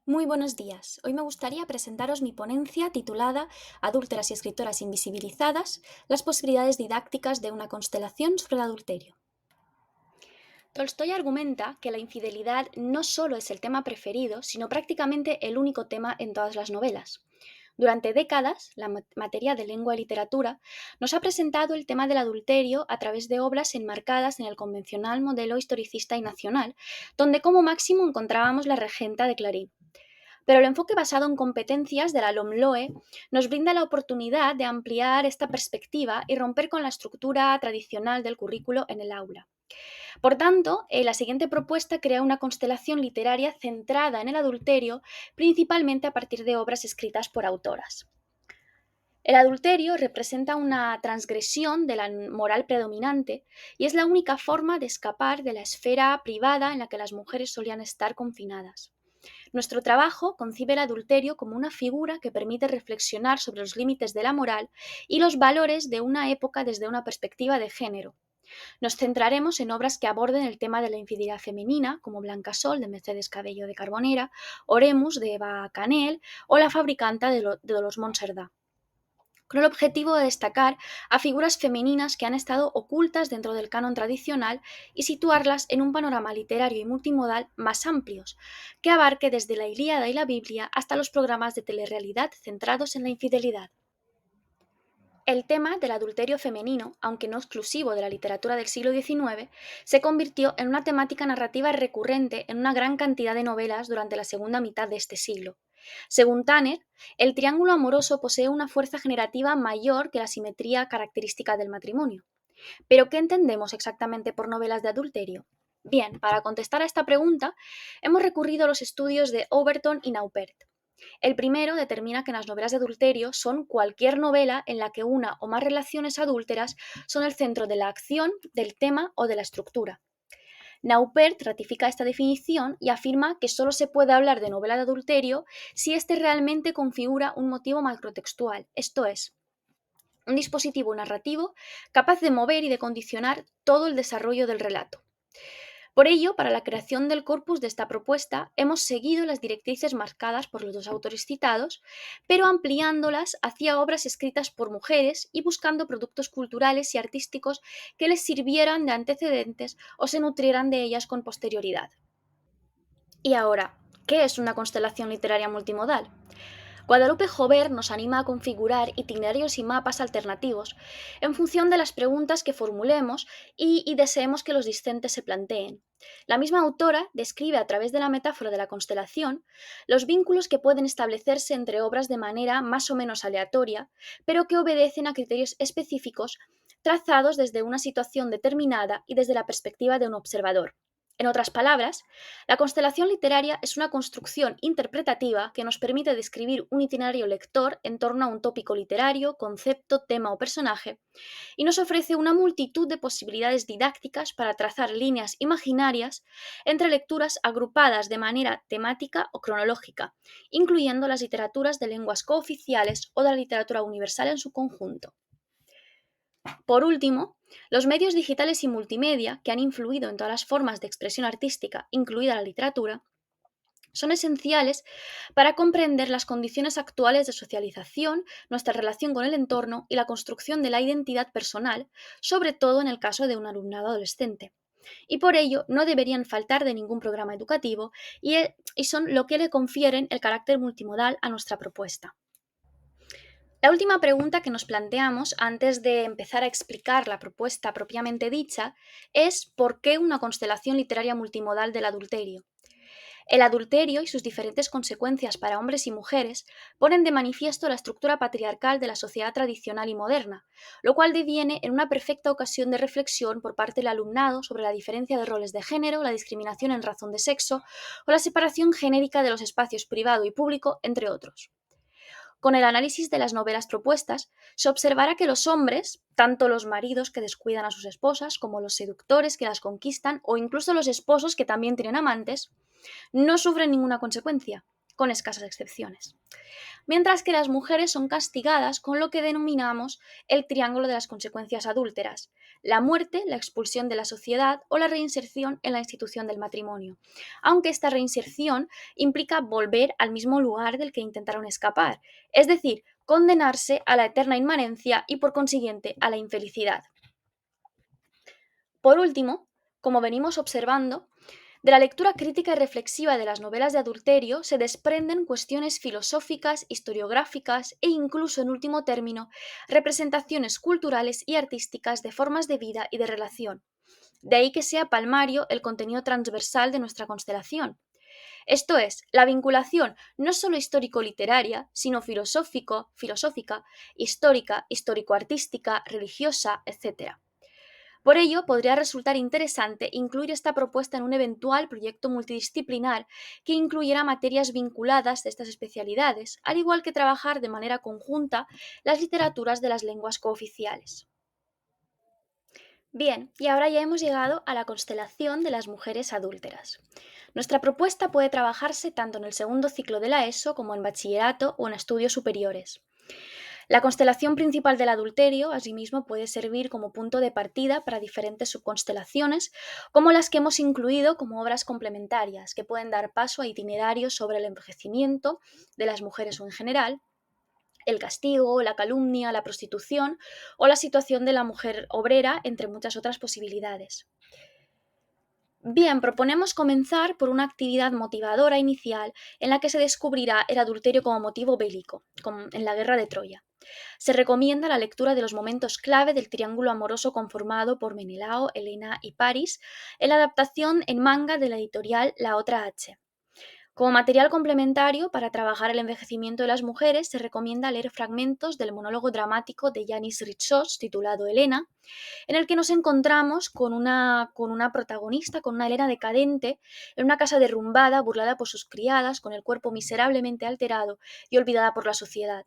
Muy buenos días. Hoy me gustaría presentaros mi ponencia titulada Adúlteras y escritoras invisibilizadas, las posibilidades didácticas de una constelación sobre el adulterio. Tolstoy argumenta que la infidelidad no solo es el tema preferido, sino prácticamente el único tema en todas las novelas. Durante décadas, la materia de lengua y literatura nos ha presentado el tema del adulterio a través de obras enmarcadas en el convencional modelo historicista y nacional, donde como máximo encontrábamos la regenta de Clarín. Pero el enfoque basado en competencias de la LOMLOE nos brinda la oportunidad de ampliar esta perspectiva y romper con la estructura tradicional del currículo en el aula. Por tanto, la siguiente propuesta crea una constelación literaria centrada en el adulterio, principalmente a partir de obras escritas por autoras. El adulterio representa una transgresión de la moral predominante y es la única forma de escapar de la esfera privada en la que las mujeres solían estar confinadas. Nuestro trabajo concibe el adulterio como una figura que permite reflexionar sobre los límites de la moral y los valores de una época desde una perspectiva de género. Nos centraremos en obras que aborden el tema de la infidelidad femenina, como Blancasol de Mercedes Cabello de Carbonera, Oremus de Eva Canel o La fabricanta de Dolors Monserdà, con el objetivo de destacar a figuras femeninas que han estado ocultas dentro del canon tradicional y situarlas en un panorama literario y multimodal más amplios, que abarque desde la Ilíada y la Biblia hasta los programas de telerrealidad centrados en la infidelidad. El tema del adulterio femenino, aunque no exclusivo de la literatura del siglo XIX, se convirtió en una temática narrativa recurrente en una gran cantidad de novelas durante la segunda mitad de este siglo. Según Tanner, el triángulo amoroso posee una fuerza generativa mayor que la simetría característica del matrimonio. ¿Pero qué entendemos exactamente por novelas de adulterio? Bien, para contestar a esta pregunta, hemos recurrido a los estudios de Overton y Naupert. El primero determina que las novelas de adulterio son cualquier novela en la que una o más relaciones adúlteras son el centro de la acción, del tema o de la estructura. Naupert ratifica esta definición y afirma que solo se puede hablar de novela de adulterio si éste realmente configura un motivo macrotextual, esto es, un dispositivo narrativo capaz de mover y de condicionar todo el desarrollo del relato. Por ello, para la creación del corpus de esta propuesta, hemos seguido las directrices marcadas por los dos autores citados, pero ampliándolas hacia obras escritas por mujeres y buscando productos culturales y artísticos que les sirvieran de antecedentes o se nutrieran de ellas con posterioridad. Y ahora, ¿qué es una constelación literaria multimodal? Guadalupe Jover nos anima a configurar itinerarios y mapas alternativos en función de las preguntas que formulemos y deseemos que los discentes se planteen. La misma autora describe a través de la metáfora de la constelación los vínculos que pueden establecerse entre obras de manera más o menos aleatoria, pero que obedecen a criterios específicos trazados desde una situación determinada y desde la perspectiva de un observador. En otras palabras, la constelación literaria es una construcción interpretativa que nos permite describir un itinerario lector en torno a un tópico literario, concepto, tema o personaje, y nos ofrece una multitud de posibilidades didácticas para trazar líneas imaginarias entre lecturas agrupadas de manera temática o cronológica, incluyendo las literaturas de lenguas cooficiales o de la literatura universal en su conjunto. Por último, los medios digitales y multimedia, que han influido en todas las formas de expresión artística, incluida la literatura, son esenciales para comprender las condiciones actuales de socialización, nuestra relación con el entorno y la construcción de la identidad personal, sobre todo en el caso de un alumnado adolescente. Y por ello no deberían faltar de ningún programa educativo y son lo que le confieren el carácter multimodal a nuestra propuesta. La última pregunta que nos planteamos antes de empezar a explicar la propuesta propiamente dicha es ¿por qué una constelación literaria multimodal del adulterio? El adulterio y sus diferentes consecuencias para hombres y mujeres ponen de manifiesto la estructura patriarcal de la sociedad tradicional y moderna, lo cual deviene en una perfecta ocasión de reflexión por parte del alumnado sobre la diferencia de roles de género, la discriminación en razón de sexo o la separación genérica de los espacios privado y público, entre otros. Con el análisis de las novelas propuestas, se observará que los hombres, tanto los maridos que descuidan a sus esposas, como los seductores que las conquistan, o incluso los esposos que también tienen amantes, no sufren ninguna consecuencia. con escasas excepciones. Mientras que las mujeres son castigadas con lo que denominamos el triángulo de las consecuencias adúlteras: la muerte, la expulsión de la sociedad o la reinserción en la institución del matrimonio, aunque esta reinserción implica volver al mismo lugar del que intentaron escapar, es decir, condenarse a la eterna inmanencia y por consiguiente a la infelicidad. Por último, como venimos observando, de la lectura crítica y reflexiva de las novelas de adulterio se desprenden cuestiones filosóficas, historiográficas e incluso, en último término, representaciones culturales y artísticas de formas de vida y de relación. De ahí que sea palmario el contenido transversal de nuestra constelación. Esto es, la vinculación no solo histórico-literaria, sino filosófica, histórica, histórico-artística, religiosa, etc. Por ello, podría resultar interesante incluir esta propuesta en un eventual proyecto multidisciplinar que incluyera materias vinculadas de estas especialidades, al igual que trabajar de manera conjunta las literaturas de las lenguas cooficiales. Bien, y ahora ya hemos llegado a la constelación de las mujeres adúlteras. Nuestra propuesta puede trabajarse tanto en el segundo ciclo de la ESO como en bachillerato o en estudios superiores. La constelación principal del adulterio, asimismo, puede servir como punto de partida para diferentes subconstelaciones, como las que hemos incluido como obras complementarias, que pueden dar paso a itinerarios sobre el envejecimiento de las mujeres o en general, el castigo, la calumnia, la prostitución o la situación de la mujer obrera, entre muchas otras posibilidades. Bien, proponemos comenzar por una actividad motivadora inicial en la que se descubrirá el adulterio como motivo bélico, como en la guerra de Troya. Se recomienda la lectura de los momentos clave del triángulo amoroso conformado por Menelao, Helena y Paris en la adaptación en manga de la editorial La Otra H. Como material complementario para trabajar el envejecimiento de las mujeres, se recomienda leer fragmentos del monólogo dramático de Yanis Ritsos titulado Helena, en el que nos encontramos con una protagonista, con una Helena decadente, en una casa derrumbada, burlada por sus criadas, con el cuerpo miserablemente alterado y olvidada por la sociedad.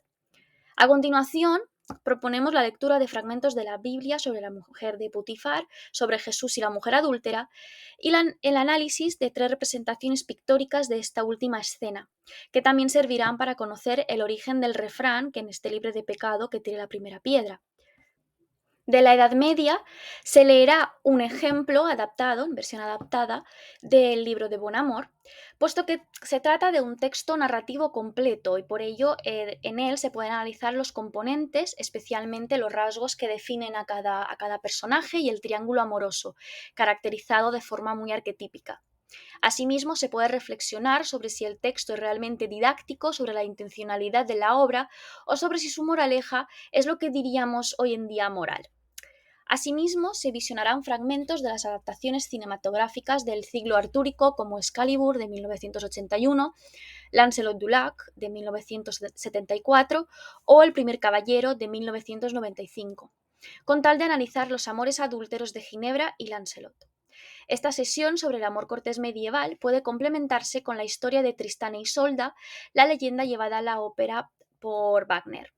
A continuación, proponemos la lectura de fragmentos de la Biblia sobre la mujer de Putifar, sobre Jesús y la mujer adúltera, y el análisis de 3 representaciones pictóricas de esta última escena, que también servirán para conocer el origen del refrán "quien esté libre de pecado, que tire la primera piedra". De la Edad Media se leerá un ejemplo adaptado, en versión adaptada, del libro de Bonamor, puesto que se trata de un texto narrativo completo y por ello en él se pueden analizar los componentes, especialmente los rasgos que definen a cada personaje y el triángulo amoroso, caracterizado de forma muy arquetípica. Asimismo, se puede reflexionar sobre si el texto es realmente didáctico, sobre la intencionalidad de la obra o sobre si su moraleja es lo que diríamos hoy en día moral. Asimismo, se visionarán fragmentos de las adaptaciones cinematográficas del siglo artúrico como Excalibur de 1981, Lancelot du Lac de 1974 o El primer caballero de 1995, con tal de analizar los amores adúlteros de Ginebra y Lancelot. Esta sesión sobre el amor cortés medieval puede complementarse con la historia de Tristán e Isolda, la leyenda llevada a la ópera por Wagner.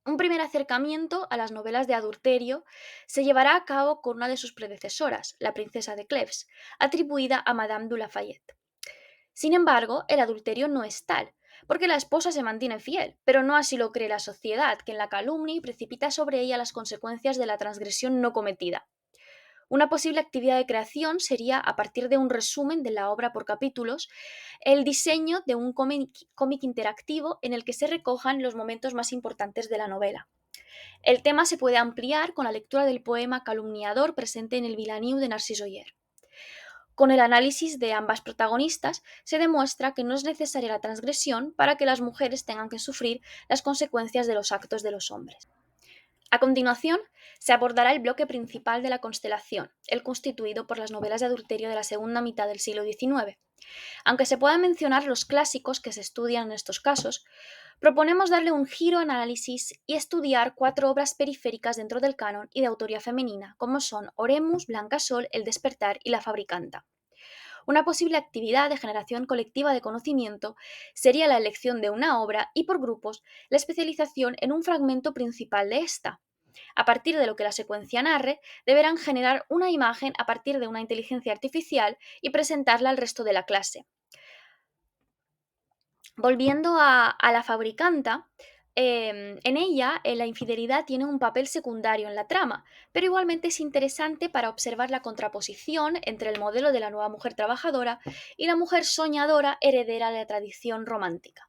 Un primer acercamiento a las novelas de adulterio se llevará a cabo con una de sus predecesoras, La princesa de Cleves, atribuida a Madame du Lafayette. Sin embargo, el adulterio no es tal, porque la esposa se mantiene fiel, pero no así lo cree la sociedad, que en la calumnia y precipita sobre ella las consecuencias de la transgresión no cometida. Una posible actividad de creación sería, a partir de un resumen de la obra por capítulos, el diseño de un cómic interactivo en el que se recojan los momentos más importantes de la novela. El tema se puede ampliar con la lectura del poema calumniador presente en el Vilaniu de Narcís Oller. Con el análisis de ambas protagonistas, se demuestra que no es necesaria la transgresión para que las mujeres tengan que sufrir las consecuencias de los actos de los hombres. A continuación, se abordará el bloque principal de la constelación, el constituido por las novelas de adulterio de la segunda mitad del siglo XIX. Aunque se puedan mencionar los clásicos que se estudian en estos casos, proponemos darle un giro al análisis y estudiar 4 obras periféricas dentro del canon y de autoría femenina, como son Oremus, Blancasol, El despertar y La fabricanta. Una posible actividad de generación colectiva de conocimiento sería la elección de una obra y por grupos la especialización en un fragmento principal de esta. A partir de lo que la secuencia narre, deberán generar una imagen a partir de una inteligencia artificial y presentarla al resto de la clase. Volviendo a La fabricanta, en ella la infidelidad tiene un papel secundario en la trama, pero igualmente es interesante para observar la contraposición entre el modelo de la nueva mujer trabajadora y la mujer soñadora heredera de la tradición romántica.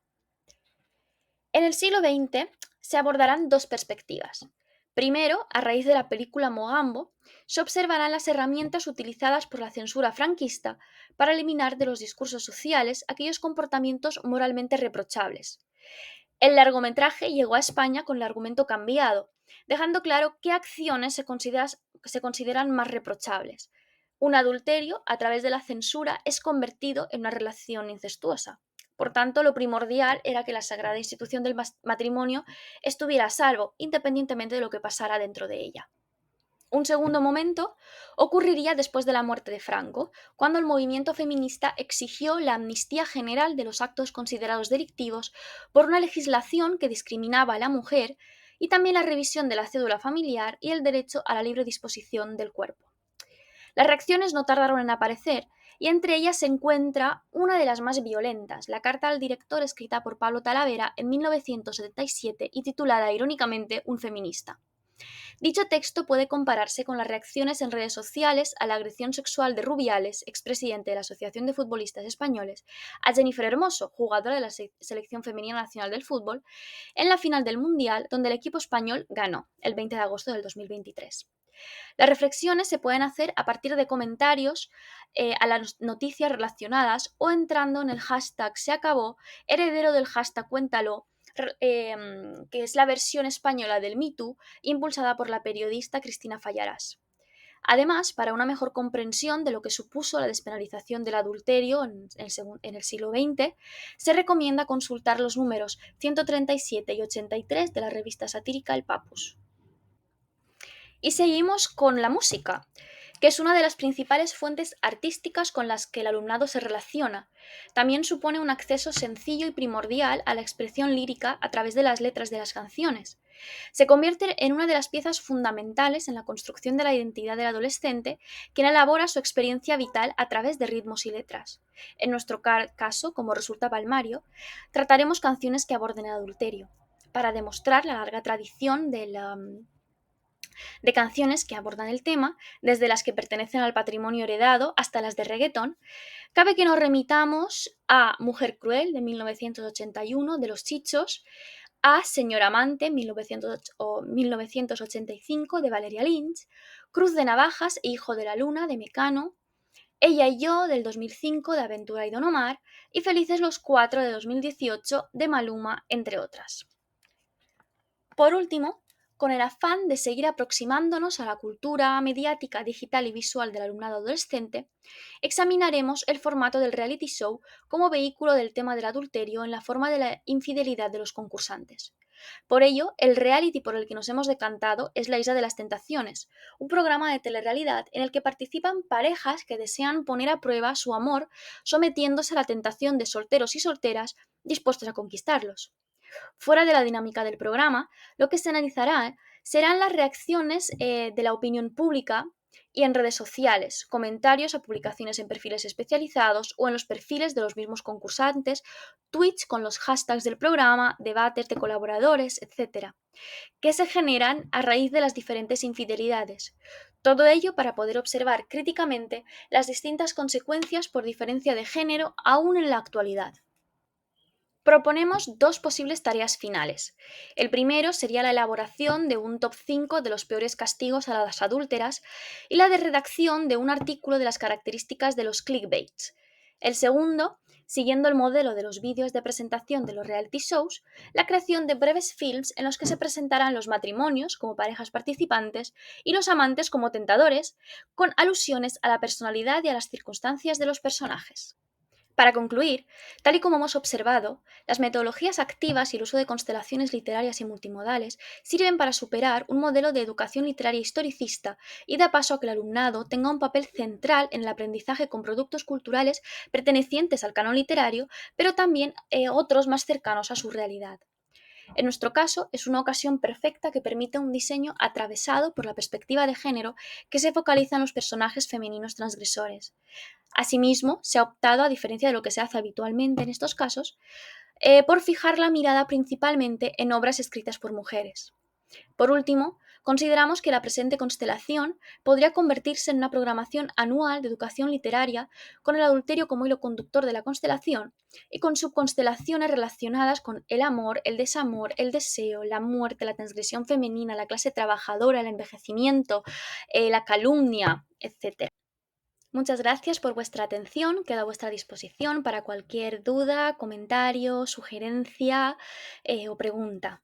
En el siglo XX se abordarán dos perspectivas. Primero, a raíz de la película Mogambo, se observarán las herramientas utilizadas por la censura franquista para eliminar de los discursos sociales aquellos comportamientos moralmente reprochables. El largometraje llegó a España con el argumento cambiado, dejando claro qué acciones se consideran más reprochables. Un adulterio, a través de la censura, es convertido en una relación incestuosa. Por tanto, lo primordial era que la sagrada institución del matrimonio estuviera a salvo, independientemente de lo que pasara dentro de ella. Un segundo momento ocurriría después de la muerte de Franco, cuando el movimiento feminista exigió la amnistía general de los actos considerados delictivos por una legislación que discriminaba a la mujer y también la revisión de la cédula familiar y el derecho a la libre disposición del cuerpo. Las reacciones no tardaron en aparecer y entre ellas se encuentra una de las más violentas, la carta al director escrita por Pablo Talavera en 1977 y titulada irónicamente Un feminista. Dicho texto puede compararse con las reacciones en redes sociales a la agresión sexual de Rubiales, expresidente de la Asociación de Futbolistas Españoles, a Jennifer Hermoso, jugadora de la Selección Femenina Nacional del Fútbol, en la final del Mundial, donde el equipo español ganó el 20 de agosto del 2023. Las reflexiones se pueden hacer a partir de comentarios a las noticias relacionadas o entrando en el hashtag se acabó, heredero del hashtag cuéntalo, que es la versión española del Me Too, impulsada por la periodista Cristina Fallarás. Además, para una mejor comprensión de lo que supuso la despenalización del adulterio en el siglo XX, se recomienda consultar los números 137 y 83 de la revista satírica El Papus. Y seguimos con la música, que es una de las principales fuentes artísticas con las que el alumnado se relaciona. También supone un acceso sencillo y primordial a la expresión lírica a través de las letras de las canciones. Se convierte en una de las piezas fundamentales en la construcción de la identidad del adolescente, quien elabora su experiencia vital a través de ritmos y letras. En nuestro caso, como resulta palmario, trataremos canciones que aborden el adulterio, para demostrar la larga tradición de canciones que abordan el tema, desde las que pertenecen al patrimonio heredado hasta las de reggaetón. Cabe que nos remitamos a Mujer Cruel de 1981 de Los Chichos, a Señor Amante 1985 de Valeria Lynch, Cruz de Navajas e Hijo de la Luna de Mecano, Ella y yo del 2005 de Aventura y Don Omar y Felices los Cuatro de 2018 de Maluma, entre otras. Por último, con el afán de seguir aproximándonos a la cultura mediática, digital y visual del alumnado adolescente, examinaremos el formato del reality show como vehículo del tema del adulterio en la forma de la infidelidad de los concursantes. Por ello, el reality por el que nos hemos decantado es La Isla de las Tentaciones, un programa de telerrealidad en el que participan parejas que desean poner a prueba su amor sometiéndose a la tentación de solteros y solteras dispuestos a conquistarlos. Fuera de la dinámica del programa, lo que se analizará serán las reacciones de la opinión pública y en redes sociales, comentarios a publicaciones en perfiles especializados o en los perfiles de los mismos concursantes, tweets con los hashtags del programa, debates de colaboradores, etc., que se generan a raíz de las diferentes infidelidades. Todo ello para poder observar críticamente las distintas consecuencias por diferencia de género aún en la actualidad. Proponemos dos posibles tareas finales. El primero sería la elaboración de un top 5 de los peores castigos a las adúlteras y la de redacción de un artículo de las características de los clickbaits. El segundo, siguiendo el modelo de los vídeos de presentación de los reality shows, la creación de breves films en los que se presentarán los matrimonios como parejas participantes y los amantes como tentadores, con alusiones a la personalidad y a las circunstancias de los personajes. Para concluir, tal y como hemos observado, las metodologías activas y el uso de constelaciones literarias y multimodales sirven para superar un modelo de educación literaria historicista y da paso a que el alumnado tenga un papel central en el aprendizaje con productos culturales pertenecientes al canon literario, pero también otros más cercanos a su realidad. En nuestro caso, es una ocasión perfecta que permite un diseño atravesado por la perspectiva de género que se focaliza en los personajes femeninos transgresores. Asimismo, se ha optado, a diferencia de lo que se hace habitualmente en estos casos, por fijar la mirada principalmente en obras escritas por mujeres. Por último, consideramos que la presente constelación podría convertirse en una programación anual de educación literaria con el adulterio como hilo conductor de la constelación y con subconstelaciones relacionadas con el amor, el desamor, el deseo, la muerte, la transgresión femenina, la clase trabajadora, el envejecimiento, la calumnia, etc. Muchas gracias por vuestra atención. Quedo a vuestra disposición para cualquier duda, comentario, sugerencia o pregunta.